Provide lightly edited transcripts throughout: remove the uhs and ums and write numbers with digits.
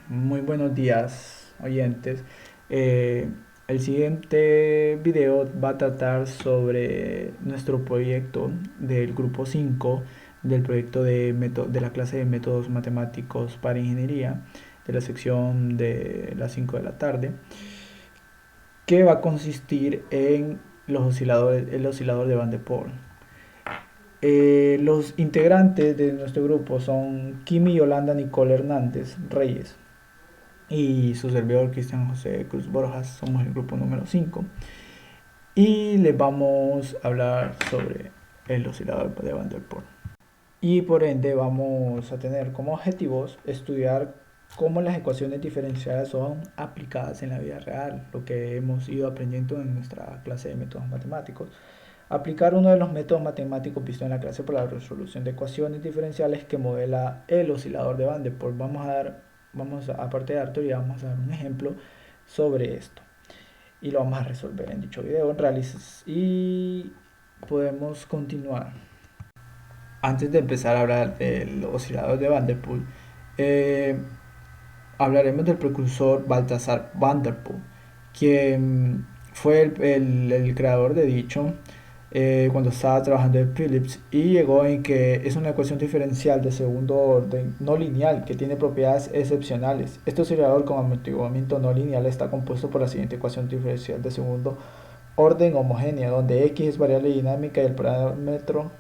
Muy buenos días, oyentes. Eh, el siguiente video va a tratar sobre nuestro proyecto del grupo 5 del proyecto de la clase de métodos matemáticos para ingeniería de la sección de las 5 de la tarde, que va a consistir en el oscilador de Van de Poel. Los integrantes de nuestro grupo son Kimi Yolanda Nicole Hernández Reyes y su servidor Cristian José Cruz Borjas. Somos el grupo número 5 y les vamos a hablar sobre el oscilador de Van der Pol. Y por ende vamos a tener como objetivos estudiar cómo las ecuaciones diferenciales son aplicadas en la vida real, lo que hemos ido aprendiendo en nuestra clase de métodos matemáticos. Aplicar uno de los métodos matemáticos visto en la clase por la resolución de ecuaciones diferenciales que modela el oscilador de Van der Pol. Aparte de dar teoría, vamos a dar un ejemplo sobre esto. Y lo vamos a resolver en dicho video. Y podemos continuar. Antes de empezar a hablar del oscilador de Van der Pol, eh, hablaremos del precursor Balthasar Van der Pol, quien fue el creador de dicho cuando estaba trabajando en Philips, y llegó en que es una ecuación diferencial de segundo orden no lineal que tiene propiedades excepcionales. Este oscilador con amortiguamiento no lineal está compuesto por la siguiente ecuación diferencial de segundo orden homogénea, donde x es variable dinámica y el parámetro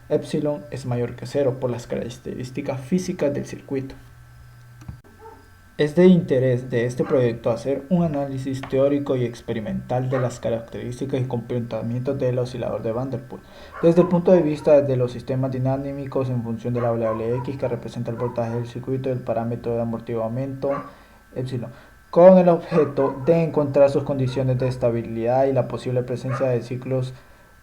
epsilon es mayor que cero por las características físicas del circuito. Es de interés de este proyecto hacer un análisis teórico y experimental de las características y comportamientos del oscilador de Van der Pol, desde el punto de vista de los sistemas dinámicos en función de la variable x que representa el voltaje del circuito y el parámetro de amortiguamiento epsilon, con el objeto de encontrar sus condiciones de estabilidad y la posible presencia de ciclos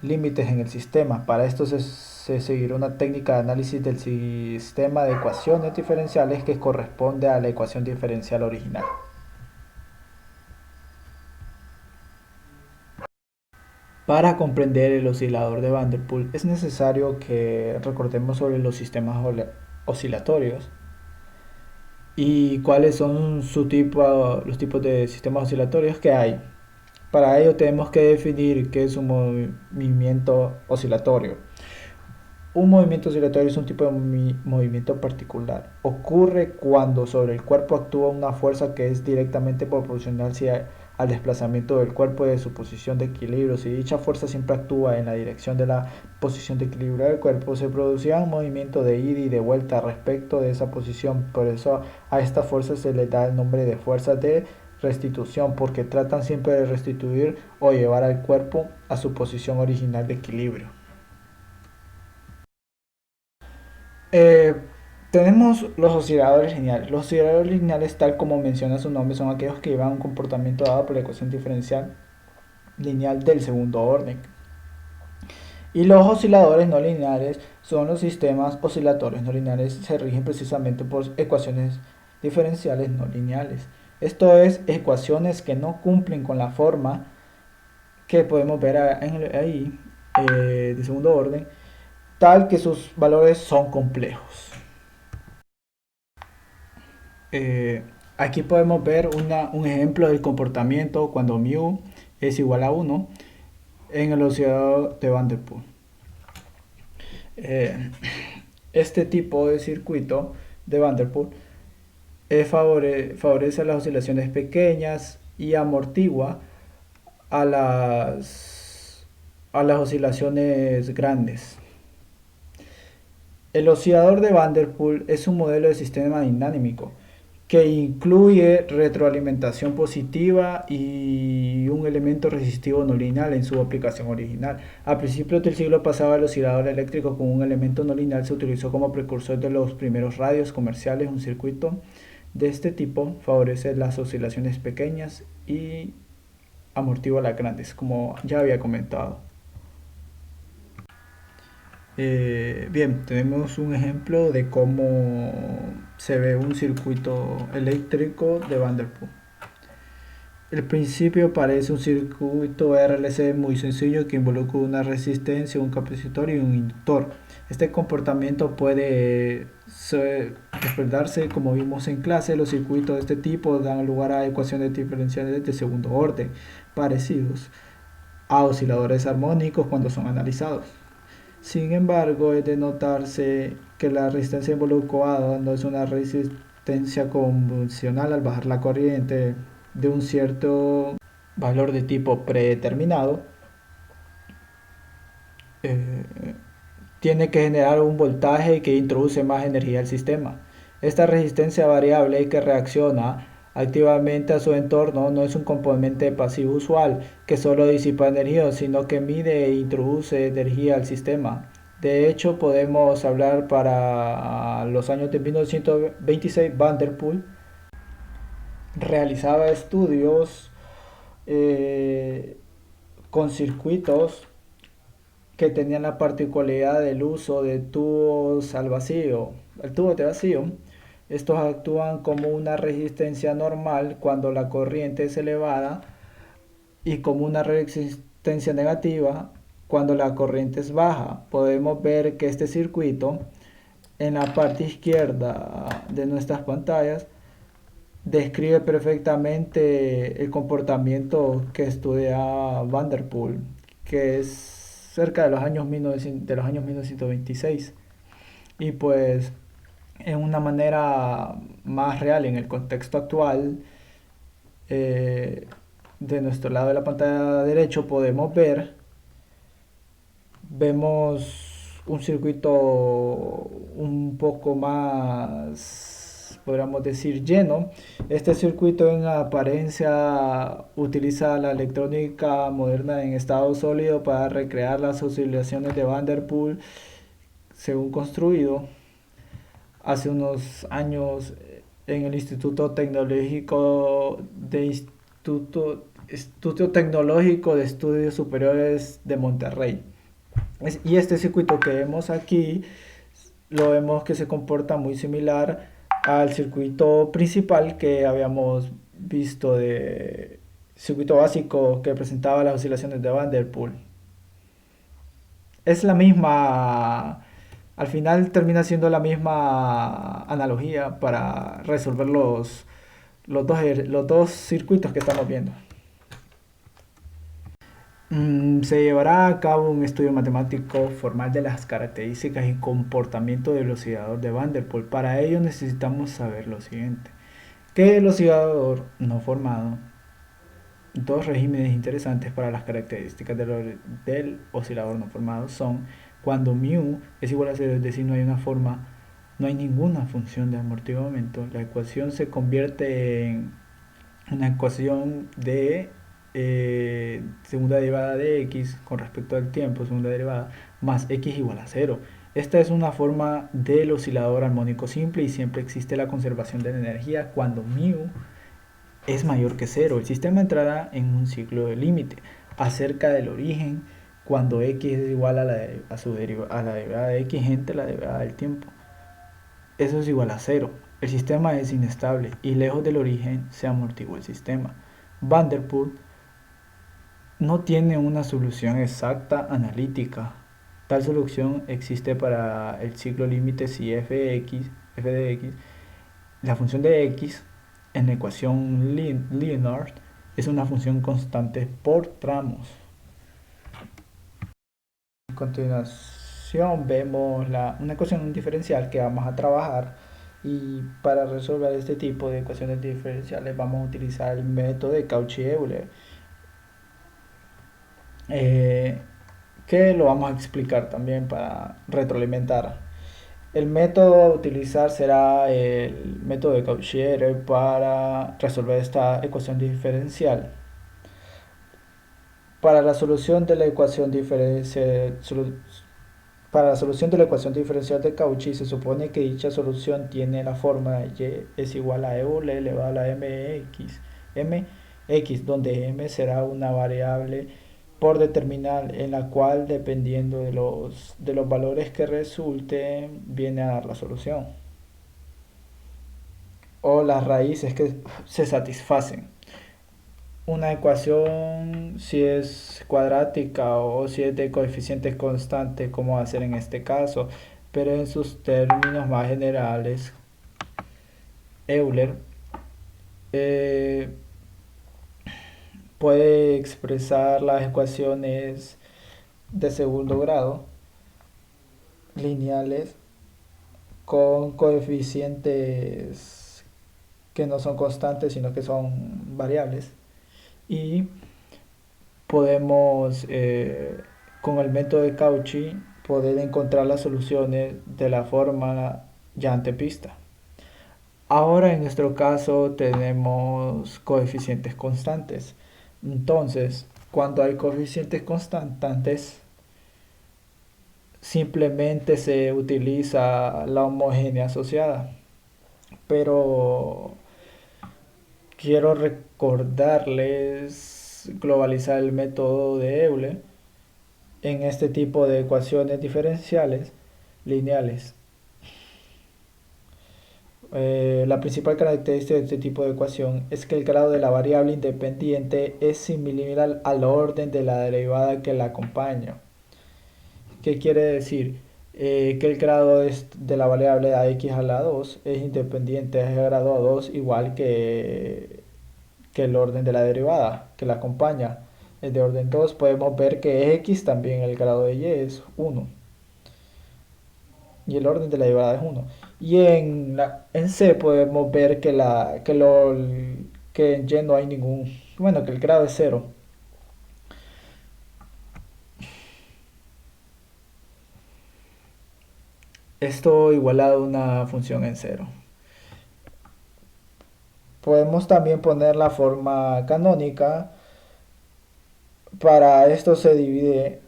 límites en el sistema. Para esto se seguirá una técnica de análisis del sistema de ecuaciones diferenciales que corresponde a la ecuación diferencial original. Para comprender el oscilador de Van der Pol es necesario que recordemos sobre los sistemas oscilatorios y cuáles son los tipos de sistemas oscilatorios que hay. Para ello tenemos que definir qué es un movimiento oscilatorio. Un movimiento oscilatorio es un tipo de movimiento particular. Ocurre cuando sobre el cuerpo actúa una fuerza que es directamente proporcional al desplazamiento del cuerpo de su posición de equilibrio. Si dicha fuerza siempre actúa en la dirección de la posición de equilibrio del cuerpo, se producirá un movimiento de ida y de vuelta respecto de esa posición. Por eso a esta fuerza se le da el nombre de fuerzas de restitución, porque tratan siempre de restituir o llevar al cuerpo a su posición original de equilibrio. Eh, Tenemos los osciladores lineales. Los osciladores lineales, tal como menciona su nombre, son aquellos que llevan un comportamiento dado por la ecuación diferencial lineal del segundo orden. Y los osciladores no lineales son los sistemas oscilatorios no lineales, se rigen precisamente por ecuaciones diferenciales no lineales. Esto es, ecuaciones que no cumplen con la forma que podemos ver ahí, de segundo orden, tal que sus valores son complejos. Eh, Aquí podemos ver un ejemplo del comportamiento cuando mu es igual a 1 en el oscilador de Van der Pol. Eh, este tipo de circuito de Van der Pol favorece a las oscilaciones pequeñas y amortigua a a las oscilaciones grandes. El oscilador de Van der Pol es un modelo de sistema dinámico que incluye retroalimentación positiva y un elemento resistivo no lineal en su aplicación original. A principios del siglo pasado, el oscilador eléctrico con un elemento no lineal se utilizó como precursor de los primeros radios comerciales. Un circuito de este tipo favorece las oscilaciones pequeñas y amortigua las grandes, como ya había comentado. Bien, tenemos un ejemplo de cómo se ve un circuito eléctrico de Van der Pol. El principio parece un circuito RLC muy sencillo que involucra una resistencia, un capacitor y un inductor. Este comportamiento puede expresarse como vimos en clase. Los circuitos de este tipo dan lugar a ecuaciones diferenciales de segundo orden, parecidos a osciladores armónicos cuando son analizados. Sin embargo, es de notarse que la resistencia involucrada no es una resistencia convencional al bajar la corriente de un cierto valor de tipo predeterminado. eh, Tiene que generar un voltaje que introduce más energía al sistema. Esta resistencia variable que reacciona activamente a su entorno no es un componente pasivo usual que solo disipa energía, sino que mide e introduce energía al sistema. De hecho, podemos hablar para los años de 1926, Van der Poel realizaba estudios eh, con circuitos que tenían la particularidad del uso de tubos al vacío. El tubo de vacío, estos actúan como una resistencia normal cuando la corriente es elevada y como una resistencia negativa cuando la corriente es baja. Podemos ver que este circuito en la parte izquierda de nuestras pantallas describe perfectamente el comportamiento que estudia Van der Poel, que es cerca de los años 1926. Y pues en una manera más real, en el contexto actual, eh, de nuestro lado de la pantalla derecho podemos vemos un circuito un poco más, podríamos decir, lleno. Este circuito en apariencia utiliza la electrónica moderna en estado sólido para recrear las oscilaciones de Van der Poel según construido hace unos años en el Instituto Tecnológico Instituto Tecnológico de Estudios Superiores de Monterrey. Y este circuito que vemos aquí lo vemos que se comporta muy similar al circuito principal que habíamos visto de circuito básico que presentaba las oscilaciones de Van der Poel. Es la misma, al final termina siendo la misma analogía para resolver los dos circuitos que estamos viendo. Se llevará a cabo un estudio matemático formal de las características y comportamiento del oscilador de Van der Poel. Para ello necesitamos saber lo siguiente: que el oscilador no formado, dos regímenes interesantes para las características del oscilador no formado son cuando mu es igual a 0, es decir, no hay ninguna función de amortiguamiento, la ecuación se convierte en una ecuación de segunda derivada de x con respecto al tiempo, segunda derivada, más x igual a 0. Esta es una forma del oscilador armónico simple y siempre existe la conservación de la energía cuando mu es mayor que 0. El sistema entrará en un ciclo de límite acerca del origen cuando x es igual a la derivada de x entre la derivada del tiempo. Eso es igual a 0. El sistema es inestable y lejos del origen se amortigua el sistema. Van der Poel no tiene una solución exacta analítica. Tal solución existe para el ciclo límite si f de x, la función de x en la ecuación Leonard es una función constante por tramos. A continuación vemos una ecuación diferencial que vamos a trabajar, y para resolver este tipo de ecuaciones diferenciales vamos a utilizar el método de Cauchy-Euler, que lo vamos a explicar también para retroalimentar. El método a utilizar será el método de Cauchy-Euler para resolver esta ecuación diferencial. Para la solución de la ecuación diferencial de Cauchy se supone que dicha solución tiene la forma de y es igual a Euler elevado a la mx, donde m será una variable por determinar en la cual, dependiendo de los valores que resulten, viene a dar la solución o las raíces que se satisfacen. una ecuación si es cuadrática o si es de coeficiente constante, como hacer en este caso, pero en sus términos más generales, Euler eh, puede expresar las ecuaciones de segundo grado lineales con coeficientes que no son constantes, sino que son variables. Y podemos, con el método de Cauchy, poder encontrar las soluciones de la forma ya antevista. Ahora en nuestro caso tenemos coeficientes constantes. Entonces, cuando hay coeficientes constantes, simplemente se utiliza la homogénea asociada. Pero quiero recordarles globalizar el método de Euler en este tipo de ecuaciones diferenciales lineales. La principal característica de este tipo de ecuación es que el grado de la variable independiente es similar al orden de la derivada que la acompaña. ¿Qué quiere decir? Que el grado de la variable ax a la 2 es independiente, es grado a 2 igual que el orden de la derivada que la acompaña. Es de orden 2. Podemos ver que x también el grado de y es 1 y el orden de la derivada es 1. Y en C podemos ver que en Y no hay ningún, bueno, que el grado es 0. Esto igualado a una función en 0. Podemos también poner la forma canónica. Para esto se divide,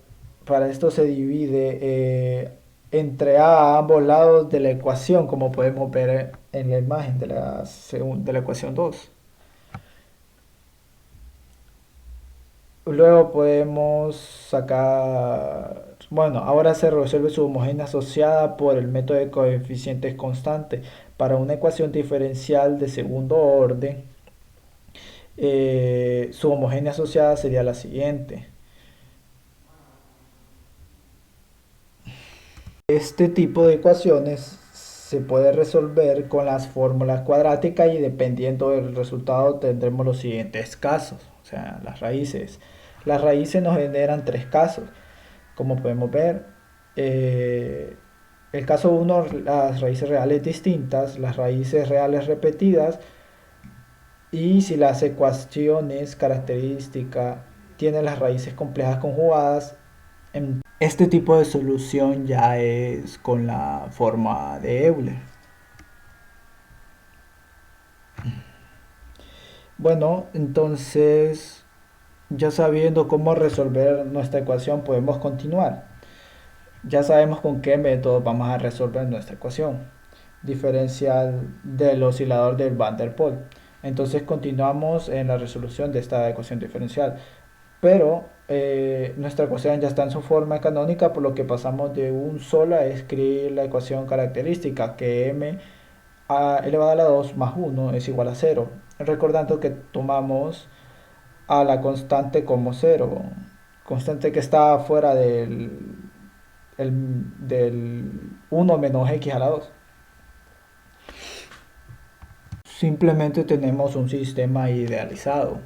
para esto se divide entre a ambos lados de la ecuación, como podemos ver en la imagen de la ecuación 2. Luego podemos sacar, bueno, ahora se resuelve su homogénea asociada por el método de coeficientes constantes. Para una ecuación diferencial de segundo orden, su homogénea asociada sería la siguiente. Este tipo de ecuaciones se puede resolver con las fórmulas cuadráticas y dependiendo del resultado tendremos los siguientes casos, o sea, las raíces. Las raíces nos generan tres casos, como podemos ver. eh, el caso 1, las raíces reales distintas, las raíces reales repetidas y si las ecuaciones características tienen las raíces complejas conjugadas. Este tipo de solución ya es con la forma de Euler. Bueno, entonces ya sabiendo cómo resolver nuestra ecuación podemos continuar. Ya sabemos con qué método vamos a resolver nuestra ecuación diferencial del oscilador del Van der Pol. Entonces continuamos en la resolución de esta ecuación diferencial. Pero nuestra ecuación ya está en su forma canónica, por lo que pasamos de un solo a escribir la ecuación característica, que m elevado a la 2 más 1 es igual a 0. Recordando que tomamos a la constante como 0, constante que está fuera del 1 menos x a la 2. Simplemente tenemos un sistema idealizado.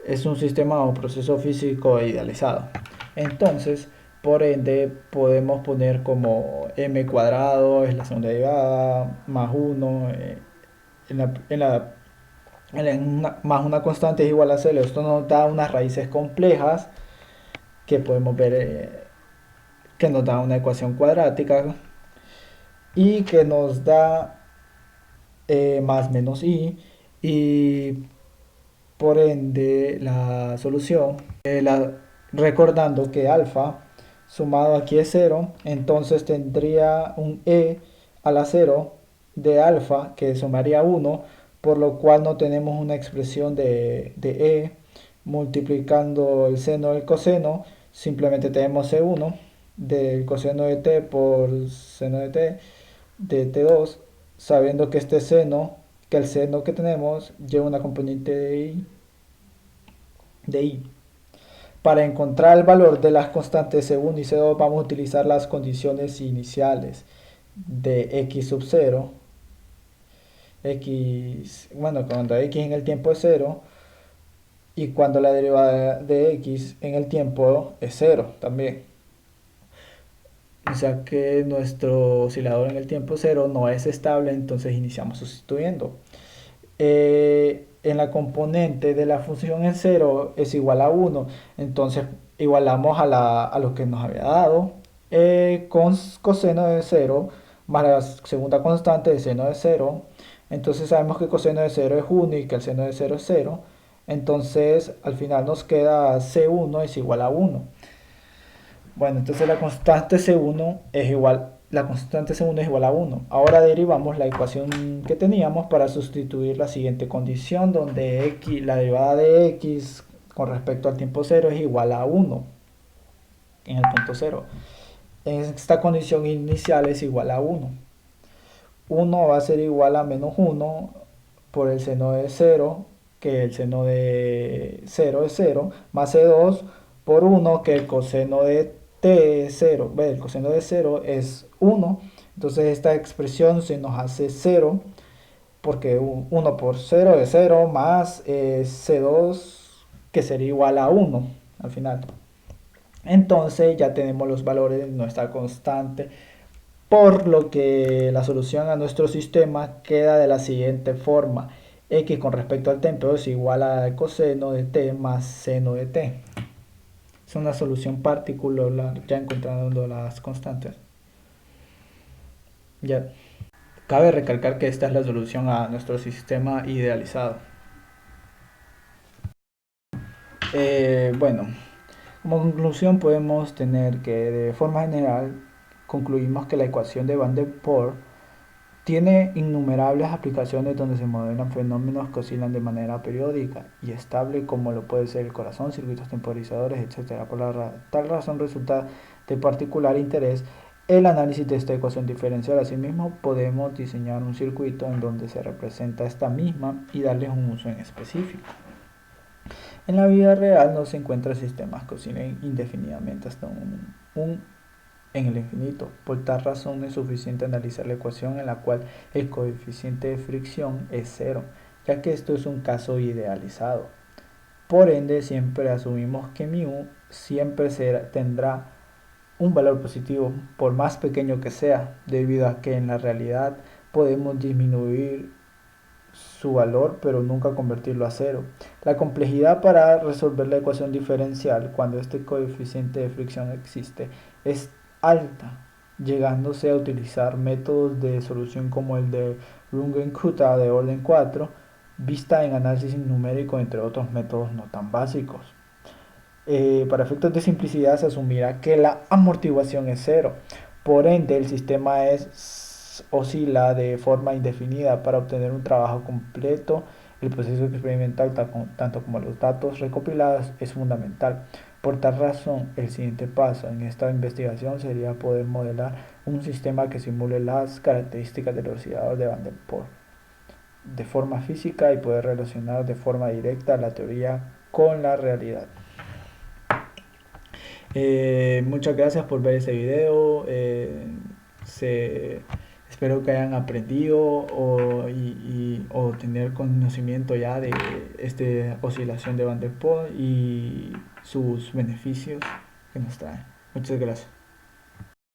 Es un sistema o proceso físico idealizado. Entonces, por ende, podemos poner como m cuadrado es la segunda derivada, más 1, más una constante es igual a 0. Esto nos da unas raíces complejas que podemos ver que nos da una ecuación cuadrática y que nos da más menos y por ende la solución, recordando que alfa sumado aquí es 0, entonces tendría un a la 0 de alfa que sumaría 1, por lo cual no tenemos una expresión de multiplicando el seno del coseno, simplemente tenemos c1 del coseno de t por seno de t de t2, sabiendo que el seno que tenemos lleva una componente de i de I. Para encontrar el valor de las constantes C1 y C2 vamos a utilizar las condiciones iniciales de x sub 0, x, bueno, cuando x en el tiempo es 0 y cuando la derivada de x en el tiempo es 0 también. O sea que nuestro oscilador en el tiempo 0 no es estable, entonces iniciamos sustituyendo. En la componente de la función en 0 es igual a 1, entonces igualamos a lo que nos había dado con coseno de 0 más la segunda constante de seno de 0. Entonces sabemos que coseno de 0 es 1 y que el seno de 0 es 0. Entonces al final nos queda C1 es igual a 1. Bueno, entonces la constante C1 es igual a 1. Ahora derivamos la ecuación que teníamos para sustituir la siguiente condición donde x, la derivada de x con respecto al tiempo 0 es igual a 1 en el punto 0. En esta condición inicial es igual a 1. 1 va a ser igual a menos 1 por el seno de 0, que el seno de 0 es 0, más C2 por 1, que el coseno de t es 0. El coseno de 0 es 1, entonces esta expresión se nos hace 0, porque 1 por 0 es 0, más C2, que sería igual a 1 al final. Entonces ya tenemos los valores de nuestra constante, por lo que la solución a nuestro sistema queda de la siguiente forma: x con respecto al tiempo es igual al coseno de t más seno de t. Es una solución particular ya encontrando las constantes. Ya. Cabe recalcar que esta es la solución a nuestro sistema idealizado. Bueno, como conclusión podemos tener que de forma general concluimos que la ecuación de Van der Pol tiene innumerables aplicaciones donde se modelan fenómenos que oscilan de manera periódica y estable, como lo puede ser el corazón, circuitos temporizadores, etc. Por tal razón resulta de particular interés el análisis de esta ecuación diferencial. Asimismo, podemos diseñar un circuito en donde se representa esta misma y darles un uso en específico. En la vida real no se encuentran sistemas que oscilen indefinidamente hasta en el infinito. Por tal razón es suficiente analizar la ecuación en la cual el coeficiente de fricción es cero, ya que esto es un caso idealizado. Por ende, siempre asumimos que μ siempre tendrá un valor positivo, por más pequeño que sea, debido a que en la realidad podemos disminuir su valor pero nunca convertirlo a cero. La complejidad para resolver la ecuación diferencial cuando este coeficiente de fricción existe es alta, llegándose a utilizar métodos de solución como el de Runge-Kutta de orden 4, vista en análisis numérico, entre otros métodos no tan básicos. Para efectos de simplicidad se asumirá que la amortiguación es cero, por ende el sistema oscila de forma indefinida. Para obtener un trabajo completo, el proceso experimental, tanto como los datos recopilados, es fundamental. Por tal razón, el siguiente paso en esta investigación sería poder modelar un sistema que simule las características del oscilador de Van der Pol de forma física y poder relacionar de forma directa la teoría con la realidad. Muchas gracias por ver este video. Espero que hayan aprendido o tener conocimiento ya de esta oscilación de Van der Pol y sus beneficios que nos trae. Muchas gracias.